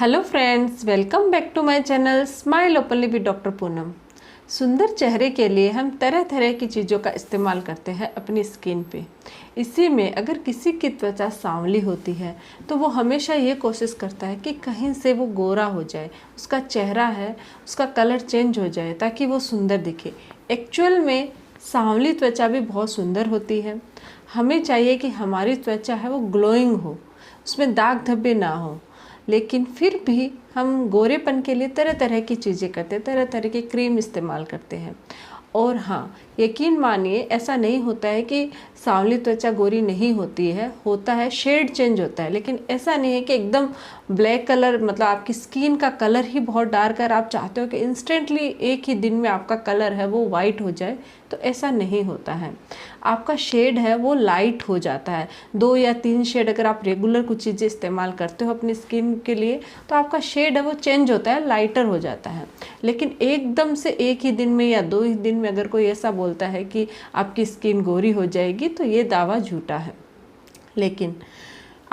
Hello friends, welcome back to my channel smile openly with doctor Poonam. सुंदर चेहरे के लिए हम तरह तरह की चीज़ों का इस्तेमाल करते हैं अपनी स्किन पे। इसी में अगर किसी की त्वचा सांवली होती है तो वो हमेशा ये कोशिश करता है कि कहीं से वो गोरा हो जाए, उसका चेहरा है उसका कलर चेंज हो जाए ताकि वो सुंदर दिखे। एक्चुअल में सांवली त्वचा भी बहुत सुंदर होती है। हमें चाहिए कि हमारी त्वचा है वो ग्लोइंग हो, उसमें दाग धब्बे ना हो, लेकिन फिर भी हम गोरेपन के लिए तरह तरह की चीज़ें करते हैं, तरह तरह के क्रीम इस्तेमाल करते हैं। और हाँ, यकीन मानिए ऐसा नहीं होता है कि सांवली त्वचा गोरी नहीं होती है, होता है, शेड चेंज होता है, लेकिन ऐसा नहीं है कि एकदम ब्लैक कलर, मतलब आपकी स्किन का कलर ही बहुत डार्क है, आप चाहते हो कि इंस्टेंटली एक ही दिन में आपका कलर है वो वाइट हो जाए, तो ऐसा नहीं होता है। आपका शेड है वो लाइट हो जाता है। 2 या 3 शेड अगर आप रेगुलर कुछ चीज़ें इस्तेमाल करते हो अपनी स्किन के लिए तो आपका शेड है वो चेंज होता है, लाइटर हो जाता है। लेकिन एकदम से एक ही दिन में या 2 ही दिन में अगर कोई ऐसा बोलता है कि आपकी स्किन गोरी हो जाएगी तो ये दावा झूठा है। लेकिन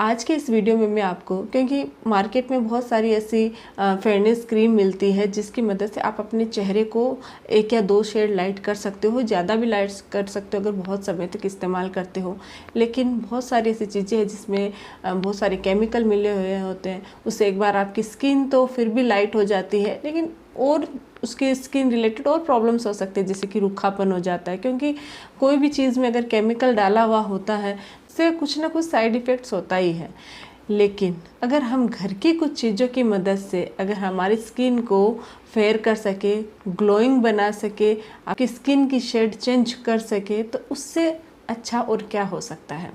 आज के इस वीडियो में मैं आपको, क्योंकि मार्केट में बहुत सारी ऐसी फेयरनेस क्रीम मिलती है जिसकी मदद से आप अपने चेहरे को 1 या 2 शेड लाइट कर सकते हो, ज़्यादा भी लाइट कर सकते हो अगर बहुत समय तक इस्तेमाल करते हो। लेकिन बहुत सारी ऐसी चीज़ें हैं जिसमें बहुत सारे केमिकल मिले हुए होते हैं, उससे एक बार आपकी स्किन तो फिर भी लाइट हो जाती है, लेकिन और उसके स्किन रिलेटेड और प्रॉब्लम्स हो सकते हैं, जैसे कि रूखापन हो जाता है, क्योंकि कोई भी चीज़ में अगर केमिकल डाला हुआ होता है से कुछ ना कुछ साइड इफ़ेक्ट्स होता ही है। लेकिन अगर हम घर की कुछ चीज़ों की मदद से अगर हमारी स्किन को फेयर कर सके, ग्लोइंग बना सके, आपकी स्किन की शेड चेंज कर सके, तो उससे अच्छा और क्या हो सकता है।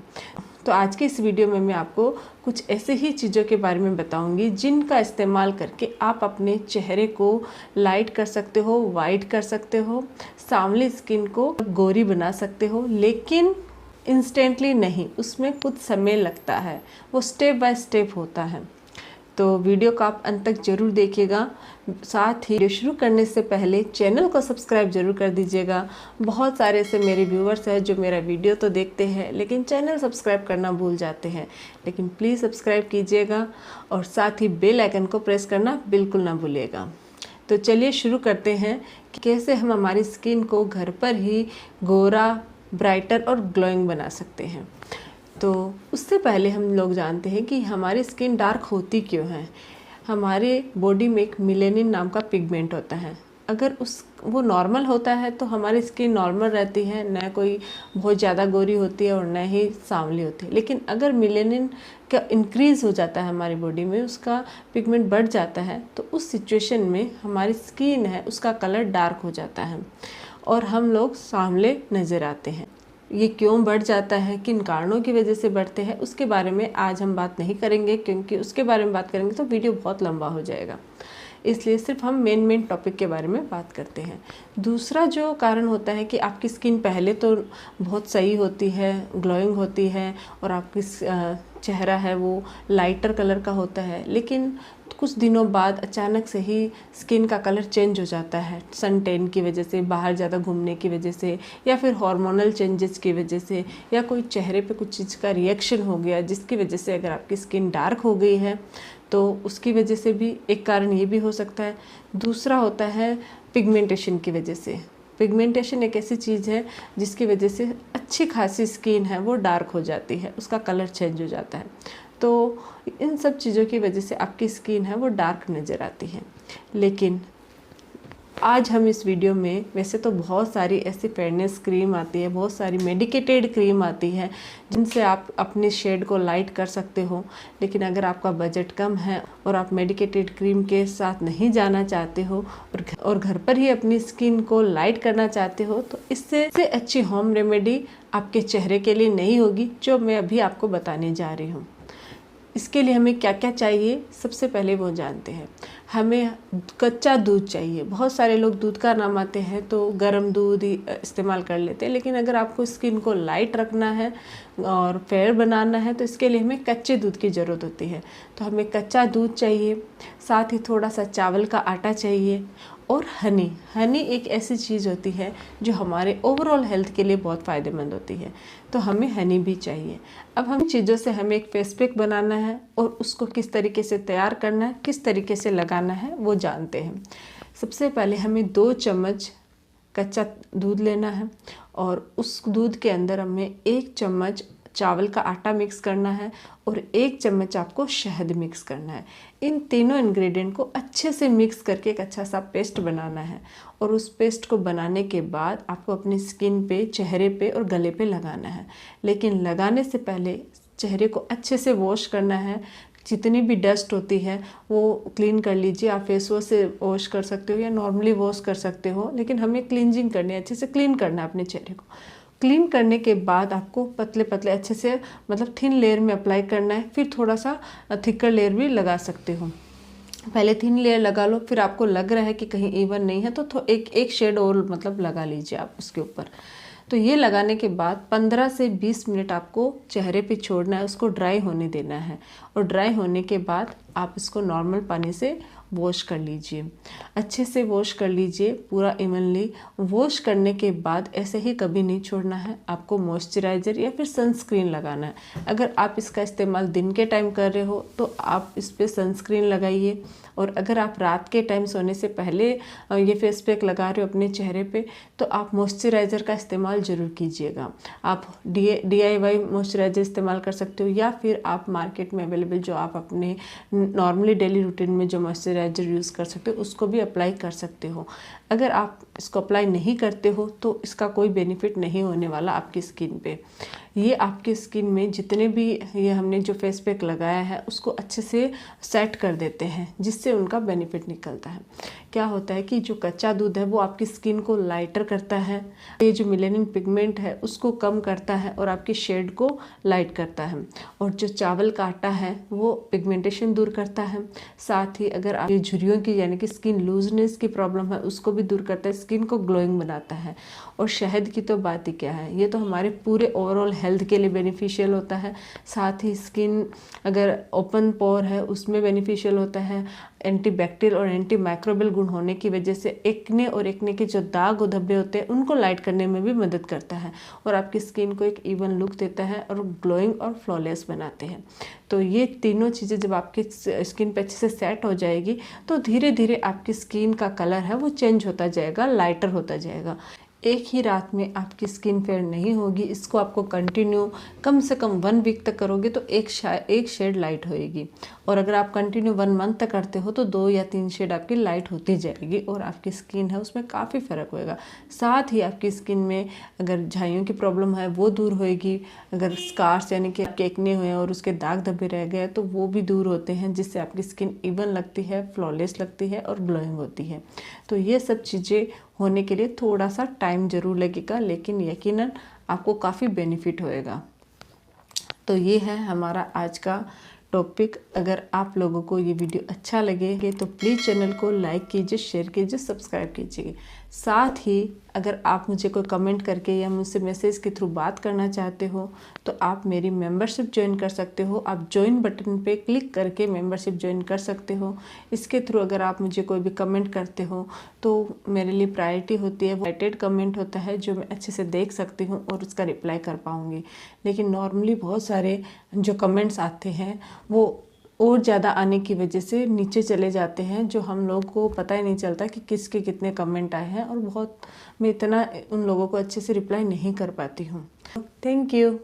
तो आज के इस वीडियो में मैं आपको कुछ ऐसे ही चीज़ों के बारे में बताऊंगी जिनका इस्तेमाल करके आप अपने चेहरे को लाइट कर सकते हो, वाइट कर सकते हो, सांवली स्किन को गोरी बना सकते हो। लेकिन इंस्टेंटली नहीं, उसमें कुछ समय लगता है, वो स्टेप बाय स्टेप होता है। तो वीडियो को आप अंत तक जरूर देखिएगा। साथ ही वीडियो शुरू करने से पहले चैनल को सब्सक्राइब जरूर कर दीजिएगा। बहुत सारे ऐसे मेरे व्यूअर्स हैं जो मेरा वीडियो तो देखते हैं लेकिन चैनल सब्सक्राइब करना भूल जाते हैं, लेकिन प्लीज़ सब्सक्राइब कीजिएगा और साथ ही बेल आइकन को प्रेस करना बिल्कुल ना भूलिएगा। तो चलिए शुरू करते हैं कि कैसे हम हमारी स्किन को घर पर ही गोरा, ब्राइटर और ग्लोइंग बना सकते हैं। तो उससे पहले हम लोग जानते हैं कि हमारी स्किन डार्क होती क्यों है। हमारे बॉडी में एक मेलानिन नाम का पिगमेंट होता है। अगर वो नॉर्मल होता है तो हमारी स्किन नॉर्मल रहती है, न कोई बहुत ज़्यादा गोरी होती है और न ही सांवली होती है। लेकिन अगर मेलानिन का इंक्रीज़ हो जाता है हमारी बॉडी में, उसका पिगमेंट बढ़ जाता है, तो उस सिचुएशन में हमारी स्किन है उसका कलर डार्क हो जाता है और हम लोग सांवले नज़र आते हैं। ये क्यों बढ़ जाता है, किन कारणों की वजह से बढ़ते हैं, उसके बारे में आज हम बात नहीं करेंगे, क्योंकि उसके बारे में बात करेंगे तो वीडियो बहुत लंबा हो जाएगा। इसलिए सिर्फ हम मेन टॉपिक के बारे में बात करते हैं। दूसरा जो कारण होता है कि आपकी स्किन पहले तो बहुत सही होती है, ग्लोइंग होती है और आपकी चेहरा है वो लाइटर कलर का होता है, लेकिन कुछ दिनों बाद अचानक से ही स्किन का कलर चेंज हो जाता है, सन टैन की वजह से, बाहर ज़्यादा घूमने की वजह से, या फिर हार्मोनल चेंजेस की वजह से, या कोई चेहरे पे कुछ चीज़ का रिएक्शन हो गया जिसकी वजह से अगर आपकी स्किन डार्क हो गई है तो उसकी वजह से भी एक कारण ये भी हो सकता है। दूसरा होता है पिगमेंटेशन की वजह से। पिगमेंटेशन एक ऐसी चीज़ है जिसकी वजह से अच्छी खासी स्किन है वो डार्क हो जाती है, उसका कलर चेंज हो जाता है। तो इन सब चीज़ों की वजह से आपकी स्किन है वो डार्क नज़र आती है। लेकिन आज हम इस वीडियो में, वैसे तो बहुत सारी ऐसी फेयरनेस क्रीम आती है, बहुत सारी मेडिकेटेड क्रीम आती है जिनसे आप अपने शेड को लाइट कर सकते हो, लेकिन अगर आपका बजट कम है और आप मेडिकेटेड क्रीम के साथ नहीं जाना चाहते हो और घर पर ही अपनी स्किन को लाइट करना चाहते हो, तो इससे अच्छी होम रेमेडी आपके चेहरे के लिए नहीं होगी जो मैं अभी आपको बताने जा रही हूँ। इसके लिए हमें क्या क्या चाहिए, सबसे पहले वो जानते हैं। हमें कच्चा दूध चाहिए। बहुत सारे लोग दूध का नाम आते हैं तो गर्म दूध ही इस्तेमाल कर लेते हैं, लेकिन अगर आपको स्किन को लाइट रखना है और फेयर बनाना है तो इसके लिए हमें कच्चे दूध की ज़रूरत होती है। तो हमें कच्चा दूध चाहिए, साथ ही थोड़ा सा चावल का आटा चाहिए और हनी हनी एक ऐसी चीज़ होती है जो हमारे ओवरऑल हेल्थ के लिए बहुत फ़ायदेमंद होती है, तो हमें हनी भी चाहिए। अब हम चीज़ों से हमें एक फेस पैक बनाना है और उसको किस तरीके से तैयार करना है, किस तरीके से लगाना है वो जानते हैं। सबसे पहले हमें 2 चम्मच कच्चा दूध लेना है और उस दूध के अंदर हमें 1 चम्मच चावल का आटा मिक्स करना है और 1 चम्मच आपको शहद मिक्स करना है। इन तीनों इंग्रेडिएंट को अच्छे से मिक्स करके एक अच्छा सा पेस्ट बनाना है और उस पेस्ट को बनाने के बाद आपको अपनी स्किन पे, चेहरे पे और गले पे लगाना है। लेकिन लगाने से पहले चेहरे को अच्छे से वॉश करना है। जितनी भी डस्ट होती है वो क्लीन कर लीजिए। आप फेस वॉश से वॉश कर सकते हो या नॉर्मली वॉश कर सकते हो, लेकिन हमें क्लींजिंग करनी है, अच्छे से क्लीन करना है अपने चेहरे को। क्लीन करने के बाद आपको पतले पतले अच्छे से मतलब थिन लेयर में अप्लाई करना है, फिर थोड़ा सा थिकर लेयर भी लगा सकते हो। पहले थिन लेयर लगा लो, फिर आपको लग रहा है कि कहीं इवन नहीं है तो एक शेड और मतलब लगा लीजिए आप उसके ऊपर। तो ये लगाने के बाद 15 से 20 मिनट आपको चेहरे पे छोड़ना है, उसको ड्राई होने देना है और ड्राई होने के बाद आप इसको नॉर्मल पानी से वॉश कर लीजिए। अच्छे से वॉश कर लीजिए पूरा इवनली। वॉश करने के बाद ऐसे ही कभी नहीं छोड़ना है, आपको मॉइस्चराइज़र या फिर सनस्क्रीन लगाना है। अगर आप इसका इस्तेमाल दिन के टाइम कर रहे हो तो आप इस पर सनस्क्रीन लगाइए, और अगर आप रात के टाइम सोने से पहले ये फेस पैक लगा रहे हो अपने चेहरे पे तो आप मॉइस्चराइज़र का इस्तेमाल ज़रूर कीजिएगा। आप DIY मॉइस्चराइज़र इस्तेमाल कर सकते हो या फिर आप मार्केट में अवेलेबल जो आप अपने नॉर्मली डेली रूटीन में जो मॉइस्चराइज़र यूज़ कर सकते हो उसको भी अप्लाई कर सकते हो। अगर आप इसको अप्लाई नहीं करते हो तो इसका कोई बेनिफिट नहीं होने वाला आपकी स्किन पे। ये आपकी स्किन में जितने भी ये हमने जो फेस पैक लगाया है उसको अच्छे से सेट कर देते हैं, जिससे उनका बेनिफिट निकलता है। क्या होता है कि जो कच्चा दूध है वो आपकी स्किन को लाइटर करता है, ये जो मेलानिन पिगमेंट है उसको कम करता है और आपकी शेड को लाइट करता है, और जो चावल का आटा है वो पिगमेंटेशन दूर करता है। साथ ही अगर आप झुर्रियों की यानी कि स्किन लूजनेस की प्रॉब्लम है उसको भी दूर करता है, स्किन को ग्लोइंग बनाता है। और शहद की तो बात ही क्या है, ये तो हमारे पूरे ओवरऑल हेल्थ के लिए बेनिफिशियल होता है। साथ ही स्किन अगर ओपन पोर है उसमें बेनिफिशियल होता है। एंटीबैक्टीरियल और एंटी माइक्रोबियल गुण होने की वजह से एक्ने और एक्ने के जो दाग और धब्बे होते हैं उनको लाइट करने में भी मदद करता है और आपकी स्किन को एक इवन लुक देता है और ग्लोइंग और फ्लॉलेस बनाते हैं। तो ये तीनों चीज़ें जब आपकी स्किन पे अच्छे से सेट हो जाएगी तो धीरे धीरे आपकी स्किन का कलर है वो चेंज होता जाएगा, लाइटर होता जाएगा। एक ही रात में आपकी स्किन फेयर नहीं होगी। इसको आपको कंटिन्यू कम से कम 1 वीक तक करोगे तो एक शेड लाइट होएगी, और अगर आप कंटिन्यू 1 मंथ तक करते हो तो 2 या 3 शेड आपकी लाइट होती जाएगी और आपकी स्किन है उसमें काफ़ी फ़र्क होएगा। साथ ही आपकी स्किन में अगर झाइयों की प्रॉब्लम है वो दूर होएगी, अगर स्कार्स यानी कि आपके एक्ने हुए और उसके दाग धब्बे रह गए तो वो भी दूर होते हैं, जिससे आपकी स्किन इवन लगती है, फ्लॉलेस लगती है और ग्लोइंग होती है। तो ये सब चीज़ें होने के लिए थोड़ा सा टाइम ज़रूर लगेगा, लेकिन यकीनन आपको काफ़ी बेनिफिट होएगा। तो ये है हमारा आज का टॉपिक। अगर आप लोगों को ये वीडियो अच्छा लगे तो प्लीज़ चैनल को लाइक कीजिए, शेयर कीजिए, सब्सक्राइब कीजिए। साथ ही अगर आप मुझे कोई कमेंट करके या मुझसे मैसेज के थ्रू बात करना चाहते हो तो आप मेरी मेंबरशिप ज्वाइन कर सकते हो। आप ज्वाइन बटन पे क्लिक करके मेंबरशिप ज्वाइन कर सकते हो। इसके थ्रू अगर आप मुझे कोई भी कमेंट करते हो तो मेरे लिए प्रायोरिटी होती है, वो राइटेड कमेंट होता है जो मैं अच्छे से देख सकती हूँ और उसका रिप्लाई कर पाऊँगी। लेकिन नॉर्मली बहुत सारे जो कमेंट्स आते हैं वो और ज़्यादा आने की वजह से नीचे चले जाते हैं, जो हम लोग को पता ही नहीं चलता कि किसके कितने कमेंट आए हैं, और बहुत मैं इतना उन लोगों को अच्छे से रिप्लाई नहीं कर पाती हूँ। Thank you.